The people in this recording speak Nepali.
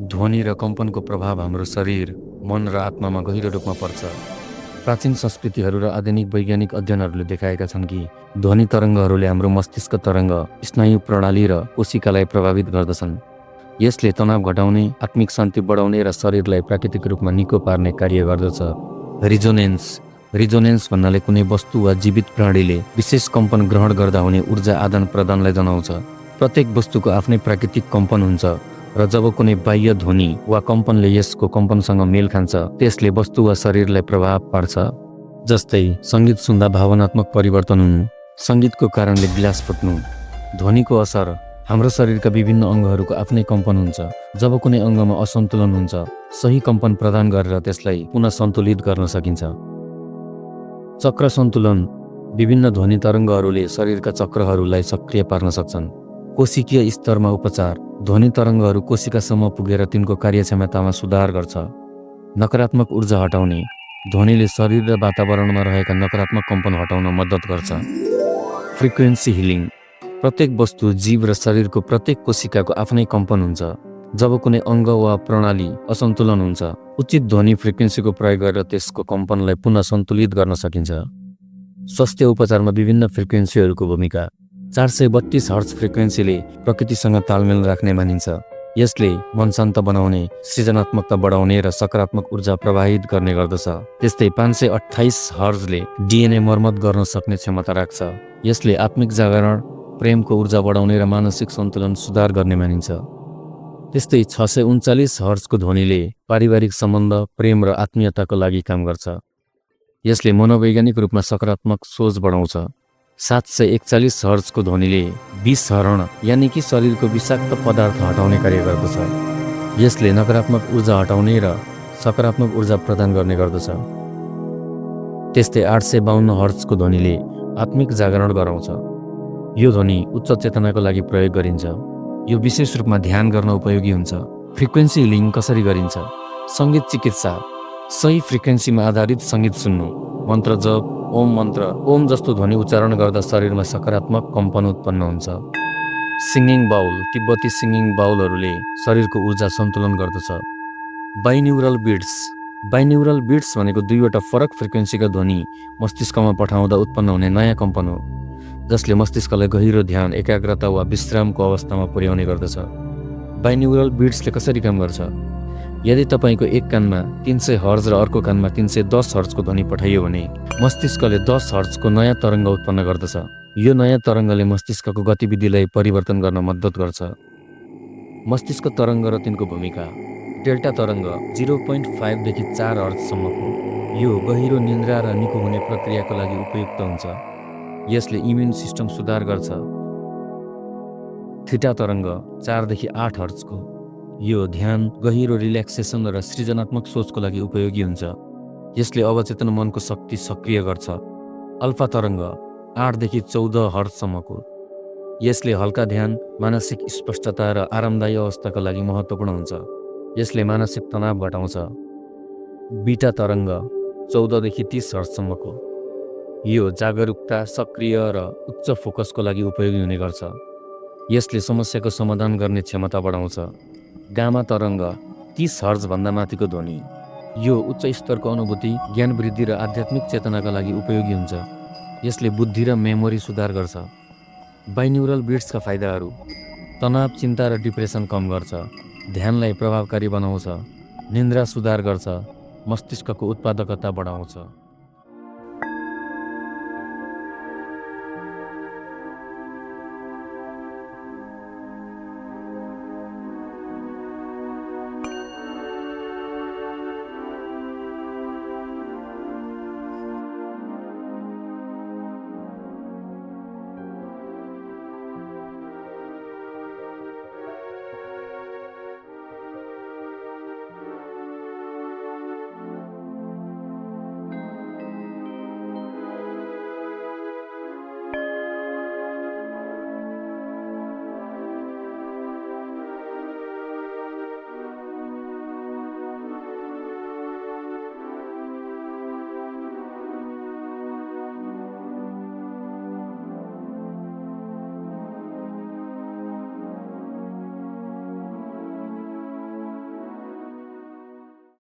ध्वनि र कम्पनको प्रभाव हाम्रो शरीर, मन र आत्मामा गहिरो रूपमा पर्छ। प्राचीन संस्कृतिहरू र आधुनिक वैज्ञानिक अध्ययनहरूले देखाएका छन् कि ध्वनि तरङ्गहरूले हाम्रो मस्तिष्क तरङ्ग, स्नायु प्रणाली र कोशिकालाई प्रभावित गर्दछन्। यसले तनाव घटाउने, आत्मिक शान्ति बढाउने र शरीरलाई प्राकृतिक रूपमा निको पार्ने कार्य गर्दछ। रिजोनेन्स भन्नाले कुनै वस्तु वा जीवित प्राणीले विशेष कम्पन ग्रहण गर्दा हुने ऊर्जा आदान प्रदानलाई जनाउँछ। प्रत्येक वस्तुको आफ्नै प्राकृतिक कम्पन हुन्छ र जब कुनै बाह्य ध्वनि वा कम्पनले यसको कम्पनसँग मेल खान्छ, त्यसले वस्तु वा शरीरलाई प्रभाव पार्छ। जस्तै सङ्गीत सुन्दा भावनात्मक परिवर्तन हुनु, सङ्गीतको कारणले गिलास फुट्नु। ध्वनिको असर हाम्रो शरीरका विभिन्न अङ्गहरूको आफ्नै कम्पन हुन्छ। जब कुनै अङ्गमा असन्तुलन हुन्छ, सही कम्पन प्रदान गरेर त्यसलाई पुनः सन्तुलित गर्न सकिन्छ। चक्र सन्तुलन विभिन्न ध्वनि तरङ्गहरूले शरीरका चक्रहरूलाई सक्रिय पार्न सक्छन्। कोशिकीय स्तरमा उपचार ध्वनि तरङ्गहरू कोशिकासम्म पुगेर तिनको कार्यक्षमतामा सुधार गर्छ। नकारात्मक ऊर्जा हटाउने ध्वनिले शरीर र वातावरणमा रहेका नकारात्मक कम्पन हटाउन मद्दत गर्छ। फ्रिक्वेन्सी हिलिङ प्रत्येक वस्तु, जीव र शरीरको प्रत्येक कोशिकाको आफ्नै कम्पन हुन्छ। जब कुनै अङ्ग वा प्रणाली असन्तुलन हुन्छ, उचित ध्वनि फ्रिक्वेन्सीको प्रयोग गरेर त्यसको कम्पनलाई पुनः सन्तुलित गर्न सकिन्छ। स्वास्थ्य उपचारमा विभिन्न फ्रिक्वेन्सीहरूको भूमिका 432 हर्ट्ज फ्रिक्वेन्सीले प्रकृतिसँग तालमेल राख्ने मानिन्छ। यसले मन शान्त बनाउने, सृजनात्मकता बढाउने र सकारात्मक ऊर्जा प्रवाहित गर्ने गर्दछ। त्यस्तै 528 हर्ट्जले डिएनए मर्मत गर्न सक्ने क्षमता राख्छ। यसले आत्मिक जागरण, प्रेमको ऊर्जा बढाउने र मानसिक सन्तुलन सुधार गर्ने मानिन्छ। त्यस्तै 639 हर्ट्जको ध्वनिले पारिवारिक सम्बन्ध, प्रेम र आत्मीयताको लागि काम गर्छ। यसले मनोवैज्ञानिक रूपमा सकारात्मक सोच बढाउँछ। 741 हर्ट्जको ध्वनिले विषहरण यानि कि शरीरको विषाक्त पदार्थ हटाउने कार्य गर्दछ। यसले नकारात्मक ऊर्जा हटाउने र सकारात्मक ऊर्जा प्रदान गर्ने गर्दछ। त्यस्तै 852 हर्ट्जको ध्वनिले आत्मिक जागरण गराउँछ। यो ध्वनि उच्च चेतनाको लागि प्रयोग गरिन्छ। यो विशेष रूपमा ध्यान गर्न उपयोगी हुन्छ। फ्रिक्वेन्सी हिलिङ कसरी गरिन्छ? सङ्गीत चिकित्सा सही फ्रिक्वेन्सीमा आधारित सङ्गीत सुन्नु, मन्त्र जप, ओम मन्त्र, ओम जस्तो ध्वनि उच्चारण गर्दा शरीरमा सकारात्मक कम्पन उत्पन्न हुन्छ। सिङ्गिङ बाउल तिब्बती सिङ्गिङ बाउलहरूले शरीरको ऊर्जा सन्तुलन गर्दछ। बाइन्युरल बिट्स भनेको दुईवटा फरक फ्रिक्वेन्सीका ध्वनि मस्तिष्कमा पठाउँदा उत्पन्न हुने नयाँ कम्पन हो, जसले मस्तिष्कलाई गहिरो ध्यान, एकाग्रता वा विश्रामको अवस्थामा पुर्याउने गर्दछ। बाइन्युरल बिट्सले कसरी काम गर्छ? यदि तपाईँको एक कानमा 300 हर्ट्ज र अर्को कानमा 310 हर्ट्जको ध्वनि पठाइयो भने मस्तिष्कले 10 हर्ट्जको नयाँ तरङ्ग उत्पन्न गर्दछ। यो नयाँ तरङ्गले मस्तिष्कको गतिविधिलाई परिवर्तन गर्न मद्दत गर्छ। मस्तिष्क तरङ्ग र तिनको भूमिका डेल्टा तरङ्ग 0.5 देखि 4 हर्ट्जसम्मको यो गहिरो निन्द्रा र निको हुने प्रक्रियाको लागि उपयुक्त हुन्छ। यसले इम्युन सिस्टम सुधार गर्छ। थीटा तरङ्ग 4 देखि 8 हर्ट्जको यो ध्यान, गहिरो रिल्याक्सेसन र सृजनात्मक सोचको लागि उपयोगी हुन्छ। यसले अवचेतन मनको शक्ति सक्रिय गर्छ। अल्फा तरङ्ग 8 देखि 14 हर्ट्जसम्मको यसले हल्का ध्यान, मानसिक स्पष्टता र आरामदायी अवस्थाका लागि महत्त्वपूर्ण हुन्छ। यसले मानसिक तनाव घटाउँछ। बीटा तरङ्ग 14 देखि 30 हर्ट्जसम्मको यो जागरुकता, सक्रिय र उच्च फोकसको लागि उपयोगी हुने गर्छ। यसले समस्याको समाधान गर्ने क्षमता बढाउँछ। गामा तरङ्ग 30 हर्ट्जभन्दा माथिको ध्वनि यो उच्च स्तरको अनुभूति, ज्ञान वृद्धि र आध्यात्मिक चेतनाका लागि उपयोगी हुन्छ। यसले बुद्धि र मेमोरी सुधार गर्छ। बाइन्युरल बिट्सका फाइदाहरू तनाव, चिन्ता र डिप्रेसन कम गर्छ, ध्यानलाई प्रभावकारी बनाउँछ, निन्द्रा सुधार गर्छ, मस्तिष्कको उत्पादकता बढाउँछ।